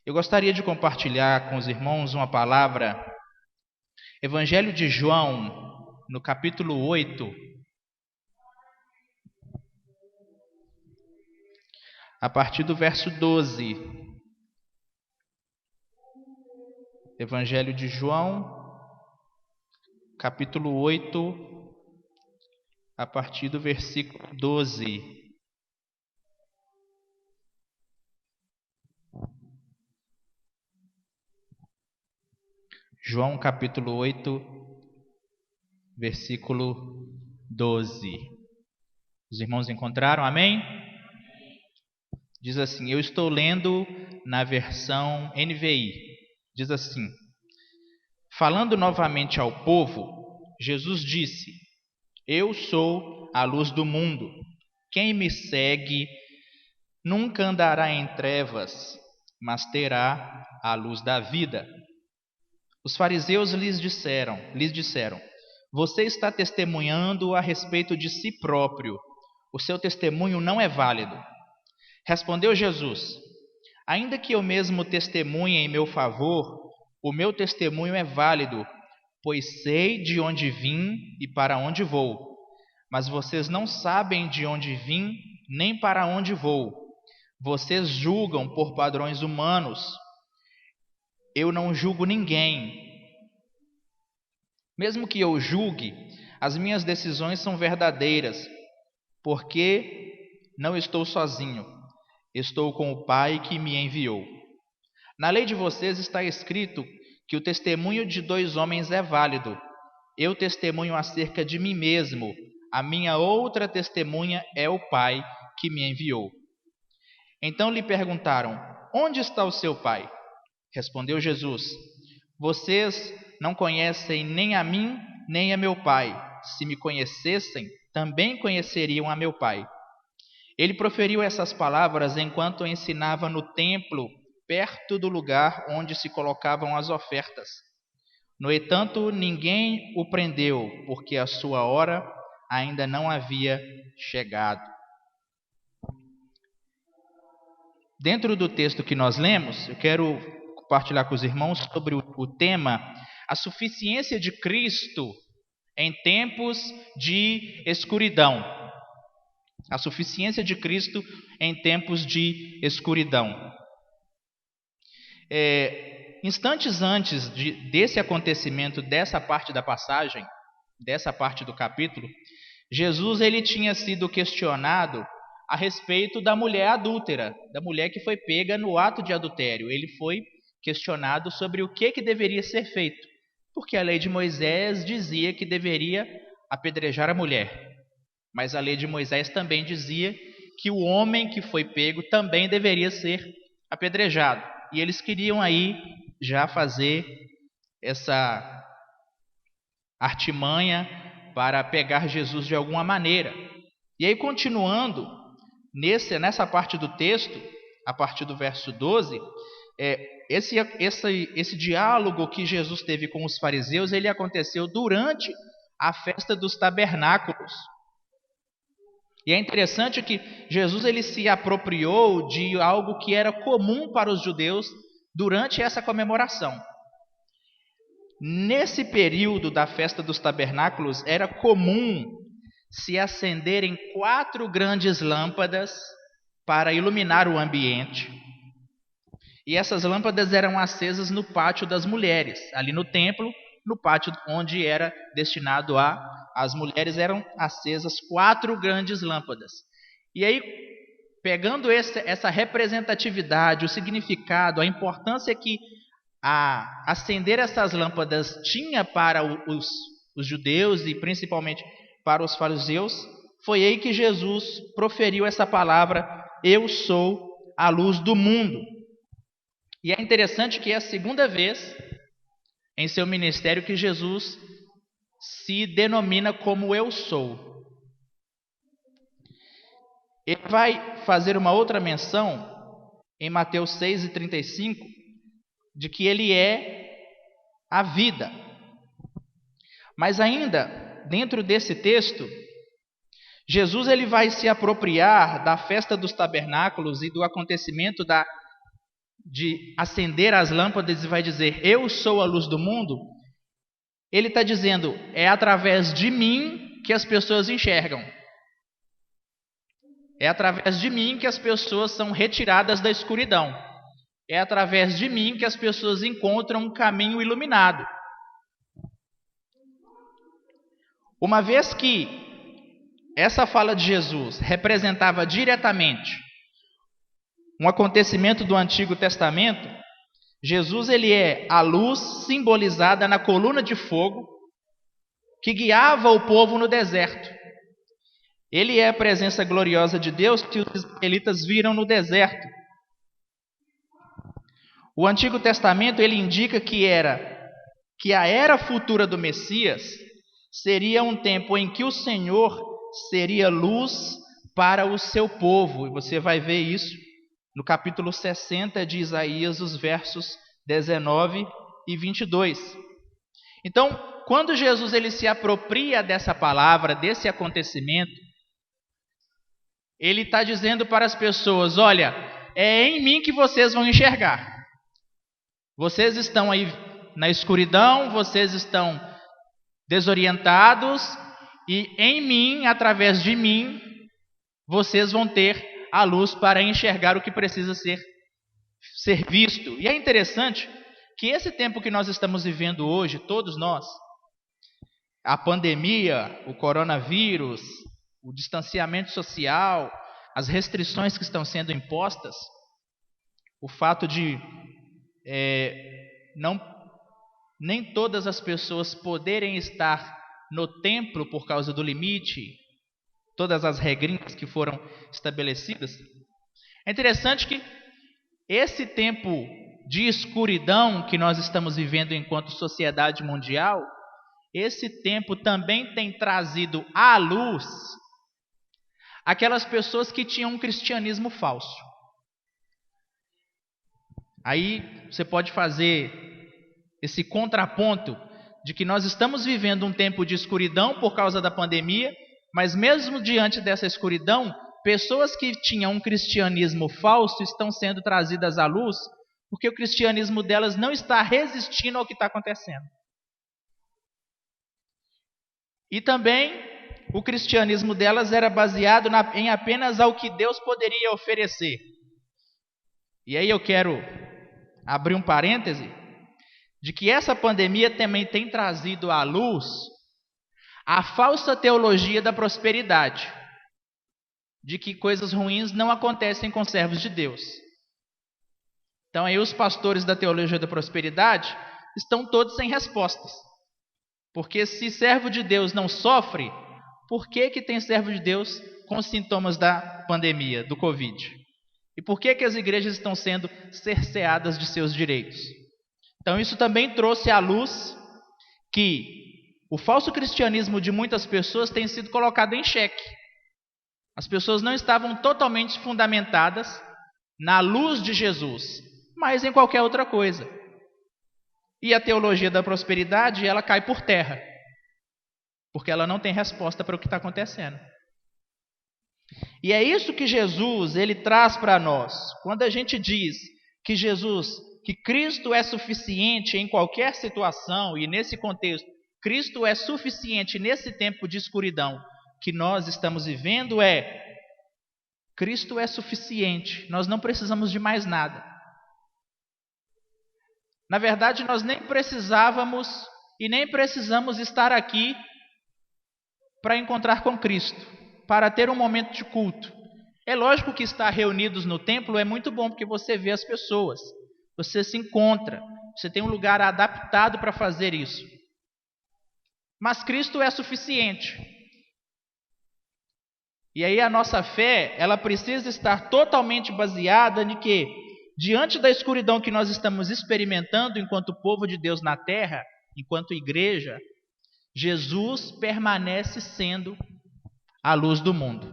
Eu gostaria de compartilhar com os irmãos uma palavra, Evangelho de João, no capítulo 8, a partir do verso 12. Evangelho de João, capítulo 8, a partir do versículo 12. João capítulo 8, versículo 12. Os irmãos encontraram? Amém? Diz assim, eu estou lendo na versão NVI. Diz assim, falando novamente ao povo, Jesus disse, eu sou a luz do mundo. Quem me segue nunca andará em trevas, mas terá a luz da vida. Os fariseus lhes disseram, você está testemunhando a respeito de si próprio. O seu testemunho não é válido. Respondeu Jesus, ainda que eu mesmo testemunhe em meu favor, o meu testemunho é válido, pois sei de onde vim e para onde vou. Mas vocês não sabem de onde vim, nem para onde vou. Vocês julgam por padrões humanos. Eu não julgo ninguém. Mesmo que eu julgue, as minhas decisões são verdadeiras, porque não estou sozinho. Estou com o Pai que me enviou. Na lei de vocês está escrito que o testemunho de 2 homens é válido. Eu testemunho acerca de mim mesmo. A minha outra testemunha é o Pai que me enviou. Então lhe perguntaram, onde está o seu Pai? Respondeu Jesus, vocês não conhecem nem a mim, nem a meu Pai. Se me conhecessem, também conheceriam a meu Pai. Ele proferiu essas palavras enquanto ensinava no templo, perto do lugar onde se colocavam as ofertas. No entanto, ninguém o prendeu, porque a sua hora ainda não havia chegado. Dentro do texto que nós lemos, eu quero compartilhar com os irmãos sobre o tema a suficiência de Cristo em tempos de escuridão. A suficiência de Cristo em tempos de escuridão. Instantes antes desse acontecimento, dessa parte da passagem, dessa parte do capítulo, Jesus ele tinha sido questionado a respeito da mulher adúltera, da mulher que foi pega no ato de adultério. Ele foi questionado sobre o que deveria ser feito, porque a lei de Moisés dizia que deveria apedrejar a mulher. Mas a lei de Moisés também dizia que o homem que foi pego também deveria ser apedrejado. E eles queriam aí já fazer essa artimanha para pegar Jesus de alguma maneira. E aí, continuando, nessa parte do texto, a partir do verso 12, esse diálogo que Jesus teve com os fariseus, ele aconteceu durante a festa dos tabernáculos. E é interessante que Jesus ele se apropriou de algo que era comum para os judeus durante essa comemoração. Nesse período da festa dos tabernáculos, era comum se acenderem 4 grandes lâmpadas para iluminar o ambiente. E essas lâmpadas eram acesas no pátio das mulheres, ali no templo, no pátio onde era destinado as mulheres, eram acesas 4 grandes lâmpadas. E aí, pegando essa representatividade, o significado, a importância que acender essas lâmpadas tinha para os judeus e principalmente para os fariseus, foi aí que Jesus proferiu essa palavra, eu sou a luz do mundo. E é interessante que é a segunda vez em seu ministério que Jesus se denomina como eu sou. Ele vai fazer uma outra menção em Mateus 6:35, de que ele é a vida. Mas ainda, dentro desse texto, Jesus ele vai se apropriar da festa dos tabernáculos e do acontecimento de acender as lâmpadas e vai dizer, eu sou a luz do mundo, ele está dizendo, é através de mim que as pessoas enxergam. É através de mim que as pessoas são retiradas da escuridão. É através de mim que as pessoas encontram um caminho iluminado. Uma vez que essa fala de Jesus representava diretamente um acontecimento do Antigo Testamento, Jesus ele é a luz simbolizada na coluna de fogo que guiava o povo no deserto. Ele é a presença gloriosa de Deus que os israelitas viram no deserto. O Antigo Testamento ele indica que a era futura do Messias seria um tempo em que o Senhor seria luz para o seu povo. E você vai ver isso no capítulo 60 de Isaías, os versos 19 e 22. Então, quando Jesus ele se apropria dessa palavra, desse acontecimento, ele está dizendo para as pessoas, olha, é em mim que vocês vão enxergar. Vocês estão aí na escuridão, vocês estão desorientados, e em mim, através de mim, vocês vão ter a luz para enxergar o que precisa ser visto. E é interessante que esse tempo que nós estamos vivendo hoje, todos nós, a pandemia, o coronavírus, o distanciamento social, as restrições que estão sendo impostas, o fato de nem todas as pessoas poderem estar no templo por causa do limite, todas as regrinhas que foram estabelecidas. É interessante que esse tempo de escuridão que nós estamos vivendo enquanto sociedade mundial, esse tempo também tem trazido à luz aquelas pessoas que tinham um cristianismo falso. Aí você pode fazer esse contraponto de que nós estamos vivendo um tempo de escuridão por causa da pandemia, mas mesmo diante dessa escuridão, pessoas que tinham um cristianismo falso estão sendo trazidas à luz, porque o cristianismo delas não está resistindo ao que está acontecendo. E também o cristianismo delas era baseado em apenas ao que Deus poderia oferecer. E aí eu quero abrir um parêntese, de que essa pandemia também tem trazido à luz a falsa teologia da prosperidade, de que coisas ruins não acontecem com servos de Deus. Então aí os pastores da teologia da prosperidade estão todos sem respostas. Porque se servo de Deus não sofre, por que tem servo de Deus com os sintomas da pandemia, do Covid? E por que as igrejas estão sendo cerceadas de seus direitos? Então isso também trouxe à luz que o falso cristianismo de muitas pessoas tem sido colocado em xeque. As pessoas não estavam totalmente fundamentadas na luz de Jesus, mas em qualquer outra coisa. E a teologia da prosperidade, ela cai por terra, porque ela não tem resposta para o que está acontecendo. E é isso que Jesus ele traz para nós. Quando a gente diz que que Cristo é suficiente em qualquer situação, e nesse contexto, Cristo é suficiente nesse tempo de escuridão que nós estamos vivendo, Cristo é suficiente, nós não precisamos de mais nada. Na verdade, nós nem precisávamos e nem precisamos estar aqui para encontrar com Cristo, para ter um momento de culto. É lógico que estar reunidos no templo é muito bom, porque você vê as pessoas, você se encontra, você tem um lugar adaptado para fazer isso. Mas Cristo é suficiente. E aí a nossa fé, ela precisa estar totalmente baseada em que, diante da escuridão que nós estamos experimentando enquanto povo de Deus na terra, enquanto igreja, Jesus permanece sendo a luz do mundo.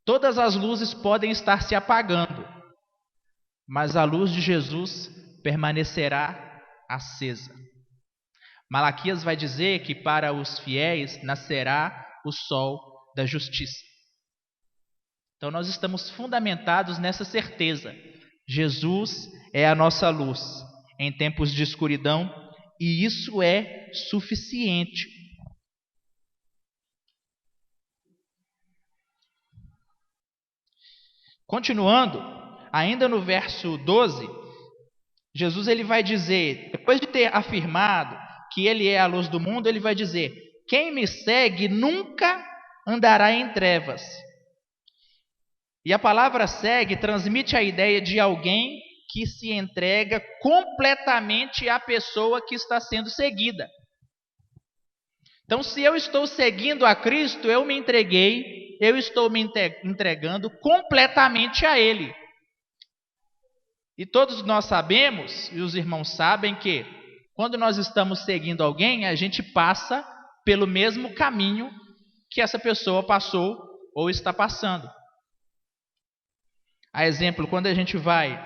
Todas as luzes podem estar se apagando, mas a luz de Jesus permanecerá acesa. Malaquias vai dizer que para os fiéis nascerá o sol da justiça. Então nós estamos fundamentados nessa certeza. Jesus é a nossa luz em tempos de escuridão e isso é suficiente. Continuando, ainda no verso 12, Jesus ele vai dizer, depois de ter afirmado que ele é a luz do mundo, ele vai dizer: quem me segue nunca andará em trevas. E a palavra segue transmite a ideia de alguém que se entrega completamente à pessoa que está sendo seguida. Então, se eu estou seguindo a Cristo, eu me entreguei, eu estou me entregando completamente a Ele. E todos nós sabemos, e os irmãos sabem, que quando nós estamos seguindo alguém, a gente passa pelo mesmo caminho que essa pessoa passou ou está passando. A exemplo, quando a gente vai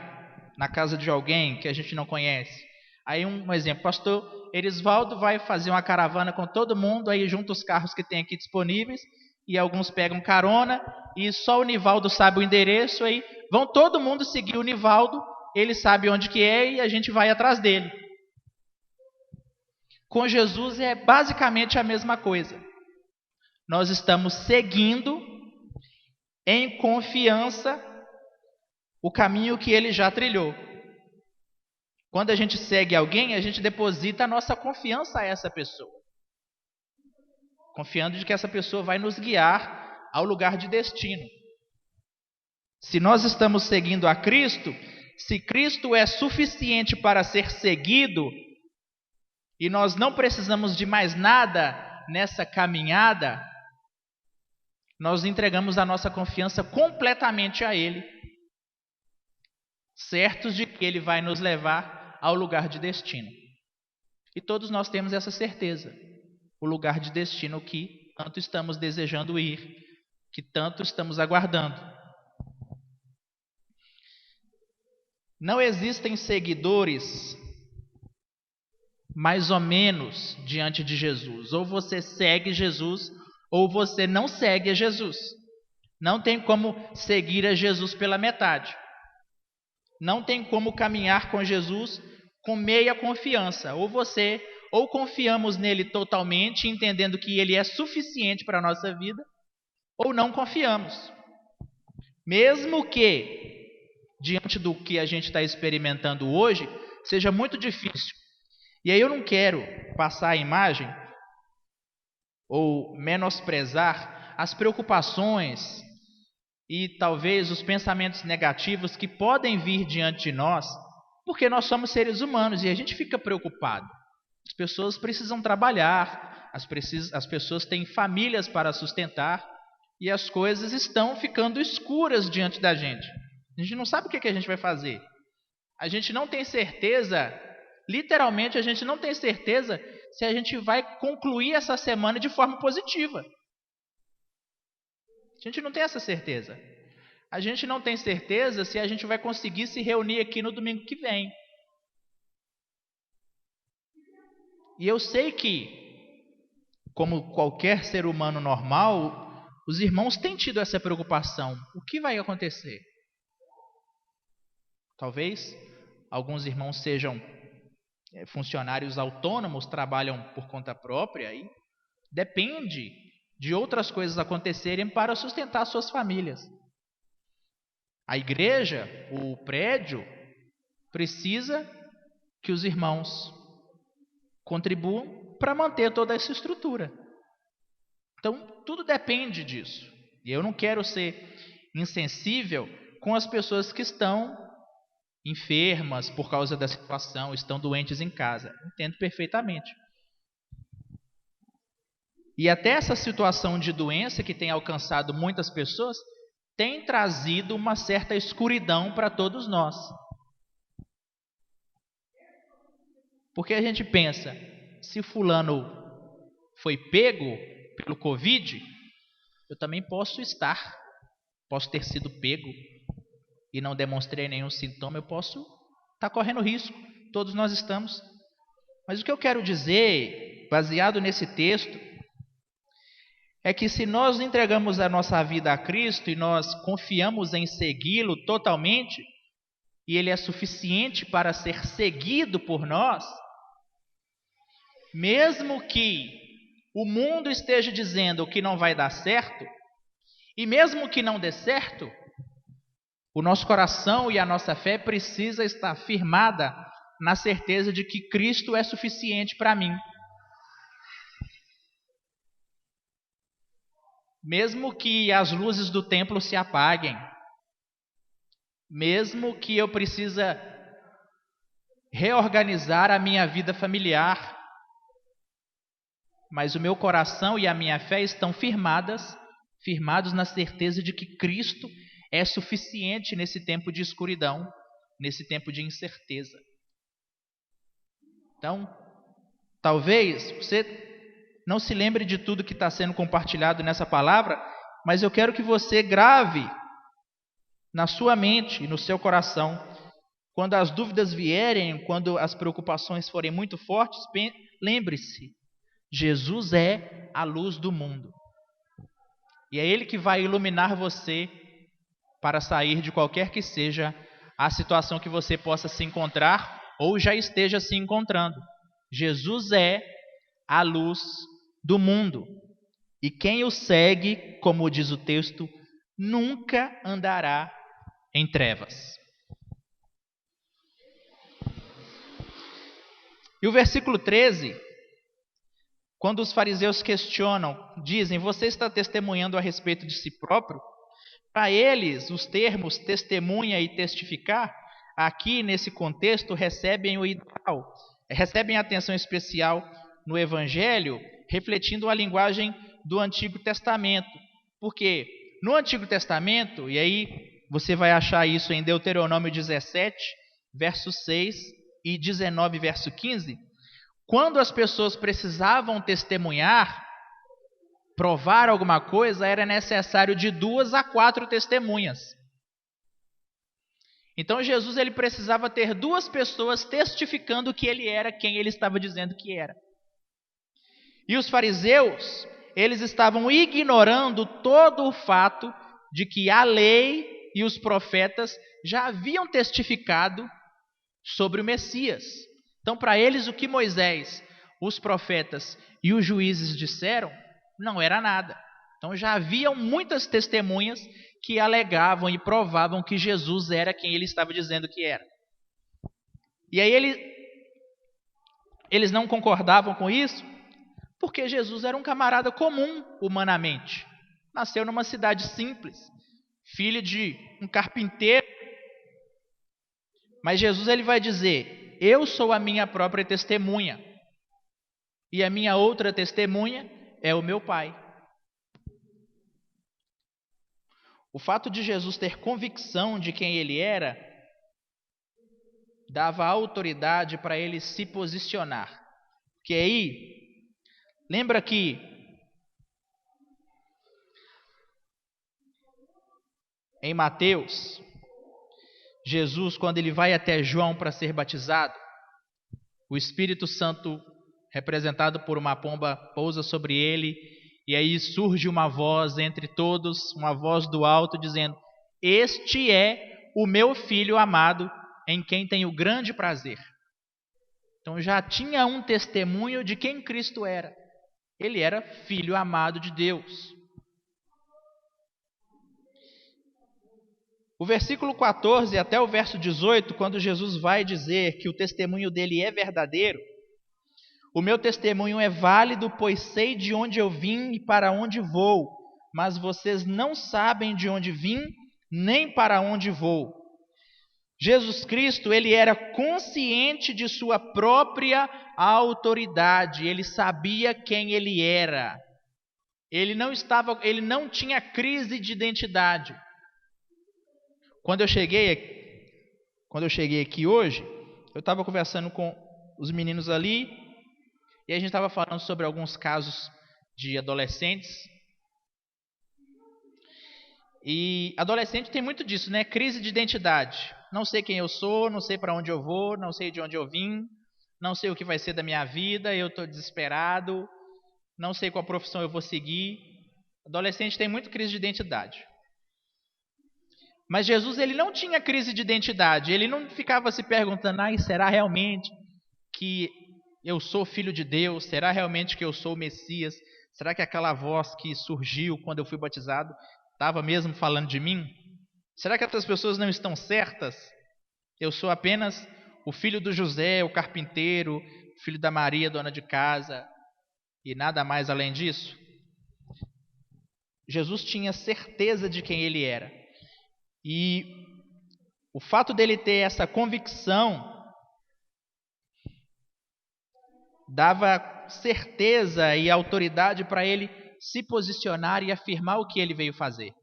na casa de alguém que a gente não conhece, aí um exemplo, pastor Erisvaldo vai fazer uma caravana com todo mundo, aí junta os carros que tem aqui disponíveis, e alguns pegam carona, e só o Nivaldo sabe o endereço, aí vão todo mundo seguir o Nivaldo, ele sabe onde que é e a gente vai atrás dele. Com Jesus é basicamente a mesma coisa. Nós estamos seguindo em confiança o caminho que ele já trilhou. Quando a gente segue alguém, a gente deposita a nossa confiança a essa pessoa, confiando de que essa pessoa vai nos guiar ao lugar de destino. Se nós estamos seguindo a Cristo, se Cristo é suficiente para ser seguido e nós não precisamos de mais nada nessa caminhada, nós entregamos a nossa confiança completamente a Ele, certos de que Ele vai nos levar ao lugar de destino. E todos nós temos essa certeza, o lugar de destino que tanto estamos desejando ir, que tanto estamos aguardando. Não existem seguidores mais ou menos diante de Jesus. Ou você segue Jesus, ou você não segue a Jesus. Não tem como seguir a Jesus pela metade. Não tem como caminhar com Jesus com meia confiança. Ou confiamos nele totalmente, entendendo que ele é suficiente para a nossa vida, ou não confiamos. Mesmo que, diante do que a gente está experimentando hoje, seja muito difícil. E aí eu não quero passar a imagem ou menosprezar as preocupações e talvez os pensamentos negativos que podem vir diante de nós, porque nós somos seres humanos e a gente fica preocupado. As pessoas precisam trabalhar, as pessoas têm famílias para sustentar e as coisas estão ficando escuras diante da gente. A gente não sabe o que a gente vai fazer. A gente não tem certeza, literalmente a gente não tem certeza se a gente vai concluir essa semana de forma positiva. A gente não tem essa certeza. A gente não tem certeza se a gente vai conseguir se reunir aqui no domingo que vem. E eu sei que, como qualquer ser humano normal, os irmãos têm tido essa preocupação. O que vai acontecer? Talvez alguns irmãos sejam funcionários autônomos, trabalham por conta própria e depende de outras coisas acontecerem para sustentar suas famílias. A igreja, o prédio, precisa que os irmãos contribuam para manter toda essa estrutura. Então, tudo depende disso. E eu não quero ser insensível com as pessoas que estão enfermas por causa da situação, estão doentes em casa. Entendo perfeitamente. E até essa situação de doença que tem alcançado muitas pessoas tem trazido uma certa escuridão para todos nós. Porque a gente pensa, se fulano foi pego pelo Covid, eu também posso ter sido pego e não demonstrei nenhum sintoma, eu posso estar correndo risco. Todos nós estamos. Mas o que eu quero dizer, baseado nesse texto, é que se nós entregamos a nossa vida a Cristo e nós confiamos em segui-lo totalmente, e Ele é suficiente para ser seguido por nós, mesmo que o mundo esteja dizendo que não vai dar certo, e mesmo que não dê certo, o nosso coração e a nossa fé precisa estar firmada na certeza de que Cristo é suficiente para mim. Mesmo que as luzes do templo se apaguem, mesmo que eu precise reorganizar a minha vida familiar, mas o meu coração e a minha fé estão firmados na certeza de que Cristo é suficiente nesse tempo de escuridão, nesse tempo de incerteza. Então, talvez você não se lembre de tudo que está sendo compartilhado nessa palavra, mas eu quero que você grave na sua mente e no seu coração. Quando as dúvidas vierem, quando as preocupações forem muito fortes, lembre-se, Jesus é a luz do mundo. E é Ele que vai iluminar você para sair de qualquer que seja a situação que você possa se encontrar ou já esteja se encontrando. Jesus é a luz do mundo. E quem o segue, como diz o texto, nunca andará em trevas. E o versículo 13, quando os fariseus questionam, dizem: você está testemunhando a respeito de si próprio? Para eles, os termos testemunha e testificar, aqui nesse contexto, recebem o ideal, recebem atenção especial no Evangelho, refletindo a linguagem do Antigo Testamento. Porque no Antigo Testamento, e aí você vai achar isso em Deuteronômio 17, verso 6 e 19, verso 15, quando as pessoas precisavam testemunhar, provar alguma coisa, era necessário de 2 a 4 testemunhas. Então Jesus ele precisava ter 2 pessoas testificando que ele era quem ele estava dizendo que era. E os fariseus, eles estavam ignorando todo o fato de que a lei e os profetas já haviam testificado sobre o Messias. Então, para eles, o que Moisés, os profetas e os juízes disseram não era nada. Então, já haviam muitas testemunhas que alegavam e provavam que Jesus era quem ele estava dizendo que era. E aí eles não concordavam com isso, porque Jesus era um camarada comum humanamente. Nasceu numa cidade simples, filho de um carpinteiro. Mas Jesus ele vai dizer: eu sou a minha própria testemunha, e a minha outra testemunha é o meu Pai. O fato de Jesus ter convicção de quem ele era dava autoridade para ele se posicionar. Porque aí, lembra que em Mateus, Jesus, quando ele vai até João para ser batizado, o Espírito Santo, representado por uma pomba, pousa sobre ele, e aí surge uma voz entre todos, uma voz do alto, dizendo: este é o meu filho amado, em quem tenho grande prazer. Então já tinha um testemunho de quem Cristo era. Ele era filho amado de Deus. O versículo 14 até o verso 18, quando Jesus vai dizer que o testemunho dele é verdadeiro: o meu testemunho é válido, pois sei de onde eu vim e para onde vou, mas vocês não sabem de onde vim, nem para onde vou. Jesus Cristo, ele era consciente de sua própria autoridade, ele sabia quem ele era. Ele não tinha crise de identidade. Quando eu cheguei aqui hoje, eu estava conversando com os meninos ali, e a gente estava falando sobre alguns casos de adolescentes. E adolescente tem muito disso, né? Crise de identidade. Não sei quem eu sou, não sei para onde eu vou, não sei de onde eu vim, não sei o que vai ser da minha vida, eu estou desesperado, não sei qual profissão eu vou seguir. Adolescente tem muito crise de identidade. Mas Jesus, ele não tinha crise de identidade. Ele não ficava se perguntando, será realmente que eu sou filho de Deus? Será realmente que eu sou o Messias? Será que aquela voz que surgiu quando eu fui batizado estava mesmo falando de mim? Será que essas pessoas não estão certas? Eu sou apenas o filho do José, o carpinteiro, filho da Maria, dona de casa, e nada mais além disso? Jesus tinha certeza de quem ele era. E o fato dele ter essa convicção dava certeza e autoridade para ele se posicionar e afirmar o que ele veio fazer.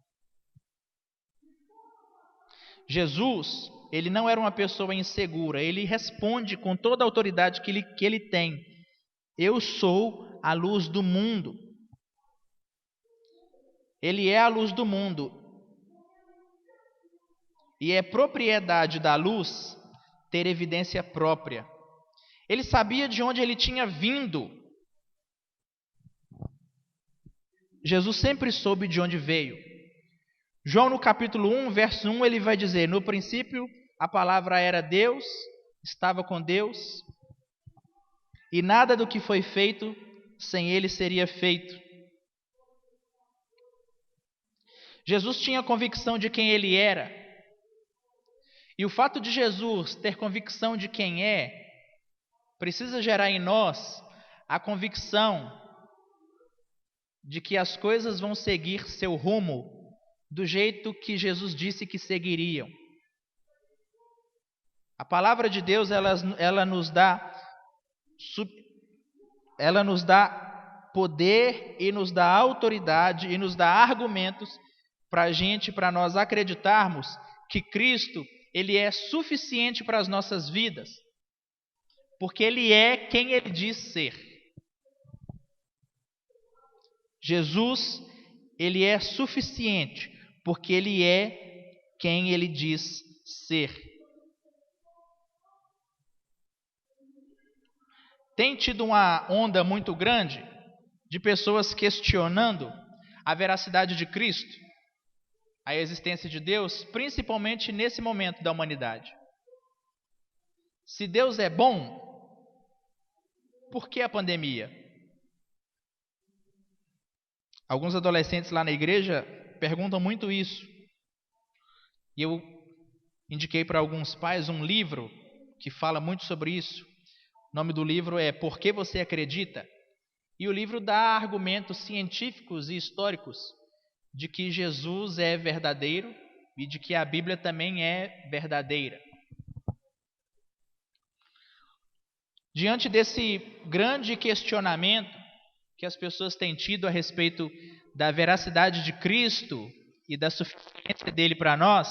Jesus, ele não era uma pessoa insegura, ele responde com toda a autoridade que ele tem. Eu sou a luz do mundo. Ele é a luz do mundo. E é propriedade da luz ter evidência própria. Ele sabia de onde ele tinha vindo. Jesus sempre soube de onde veio. João, no capítulo 1, verso 1, ele vai dizer: no princípio, a palavra era Deus, estava com Deus, e nada do que foi feito sem ele seria feito. Jesus tinha convicção de quem ele era. E o fato de Jesus ter convicção de quem é, precisa gerar em nós a convicção de que as coisas vão seguir seu rumo do jeito que Jesus disse que seguiriam. A palavra de Deus, ela nos dá poder e nos dá autoridade e nos dá argumentos para nós acreditarmos que Cristo, ele é suficiente para as nossas vidas, porque ele é quem ele diz ser. Jesus, ele é suficiente, porque ele é quem ele diz ser. Tem tido uma onda muito grande de pessoas questionando a veracidade de Cristo, a existência de Deus, principalmente nesse momento da humanidade. Se Deus é bom, por que a pandemia? Alguns adolescentes lá na igreja perguntam muito isso. E eu indiquei para alguns pais um livro que fala muito sobre isso. O nome do livro é Por que Você Acredita? E o livro dá argumentos científicos e históricos de que Jesus é verdadeiro e de que a Bíblia também é verdadeira. Diante desse grande questionamento que as pessoas têm tido a respeito da veracidade de Cristo e da suficiência dele para nós,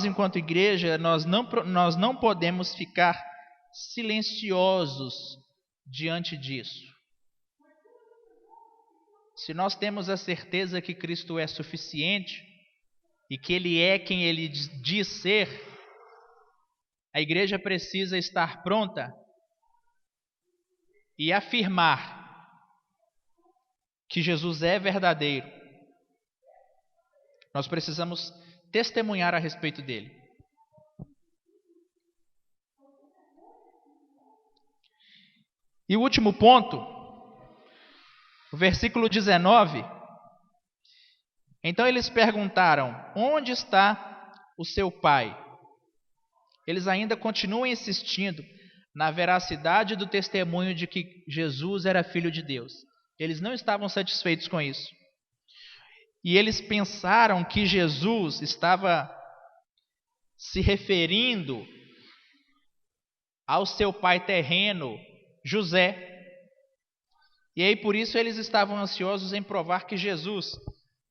enquanto igreja, nós não podemos ficar silenciosos diante disso. Se nós temos a certeza que Cristo é suficiente e que ele é quem ele diz ser, a igreja precisa estar pronta e afirmar que Jesus é verdadeiro. Nós precisamos testemunhar a respeito dele. E o último ponto, o versículo 19. Então eles perguntaram: onde está o seu pai? Eles ainda continuam insistindo na veracidade do testemunho de que Jesus era filho de Deus. Eles não estavam satisfeitos com isso. E eles pensaram que Jesus estava se referindo ao seu pai terreno, José. E aí por isso eles estavam ansiosos em provar que Jesus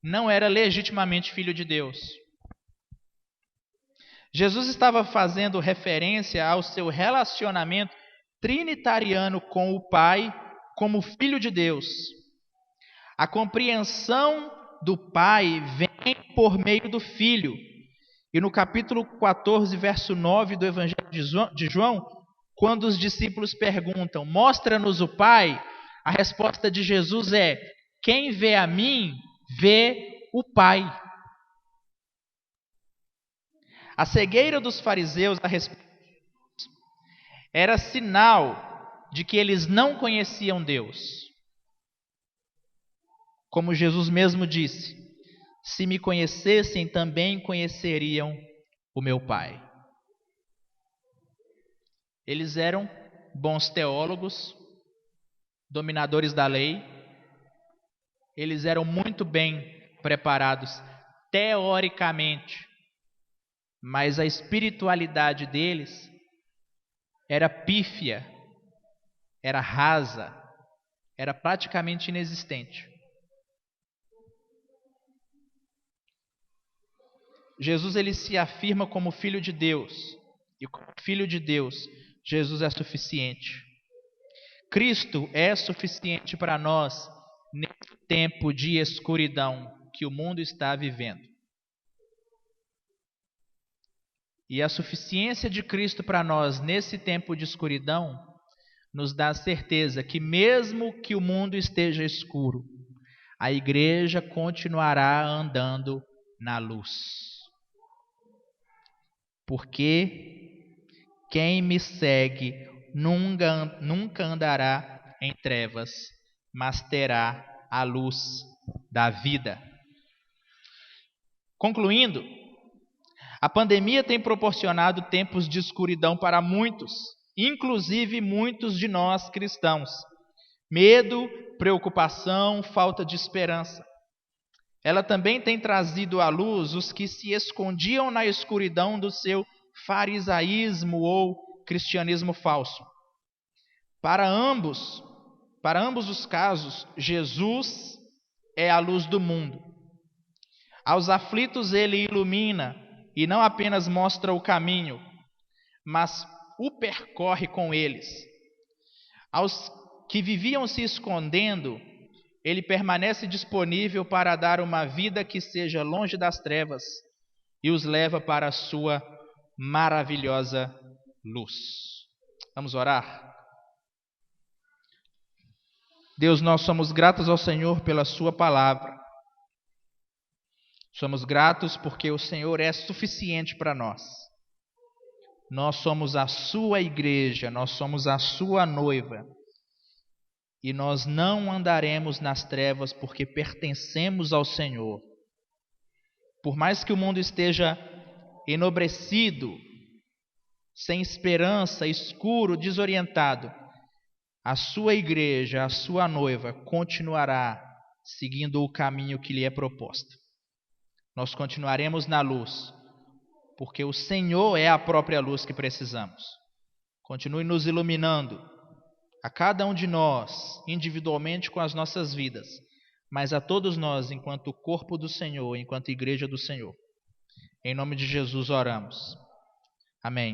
não era legitimamente filho de Deus. Jesus estava fazendo referência ao seu relacionamento trinitariano com o Pai como filho de Deus. A compreensão do Pai vem por meio do Filho. E no capítulo 14, verso 9 do Evangelho de João, quando os discípulos perguntam: mostra-nos o Pai, a resposta de Jesus é: quem vê a mim, vê o Pai. A cegueira dos fariseus a respeito era sinal de que eles não conheciam Deus. Como Jesus mesmo disse: se me conhecessem, também conheceriam o meu Pai. Eles eram bons teólogos, dominadores da lei. Eles eram muito bem preparados teoricamente, mas a espiritualidade deles era pífia, era rasa, era praticamente inexistente. Jesus ele se afirma como Filho de Deus, e como Filho de Deus, Jesus é suficiente. Cristo é suficiente para nós nesse tempo de escuridão que o mundo está vivendo. E a suficiência de Cristo para nós nesse tempo de escuridão nos dá a certeza que mesmo que o mundo esteja escuro, a igreja continuará andando na luz. Porque quem me segue nunca andará em trevas, mas terá a luz da vida. Concluindo, a pandemia tem proporcionado tempos de escuridão para muitos, inclusive muitos de nós cristãos. Medo, preocupação, falta de esperança. Ela também tem trazido à luz os que se escondiam na escuridão do seu farisaísmo ou cristianismo falso. Para ambos os casos, Jesus é a luz do mundo. Aos aflitos ele ilumina e não apenas mostra o caminho, mas o percorre com eles. Aos que viviam se escondendo, ele permanece disponível para dar uma vida que seja longe das trevas e os leva para a sua maravilhosa luz. Vamos orar? Deus, nós somos gratos ao Senhor pela sua palavra. Somos gratos porque o Senhor é suficiente para nós. Nós somos a sua igreja, nós somos a sua noiva. E nós não andaremos nas trevas porque pertencemos ao Senhor. Por mais que o mundo esteja enobrecido, sem esperança, escuro, desorientado, a sua igreja, a sua noiva, continuará seguindo o caminho que lhe é proposto. Nós continuaremos na luz, porque o Senhor é a própria luz que precisamos. Continue nos iluminando, a cada um de nós, individualmente com as nossas vidas, mas a todos nós, enquanto corpo do Senhor, enquanto igreja do Senhor. Em nome de Jesus oramos. Amém.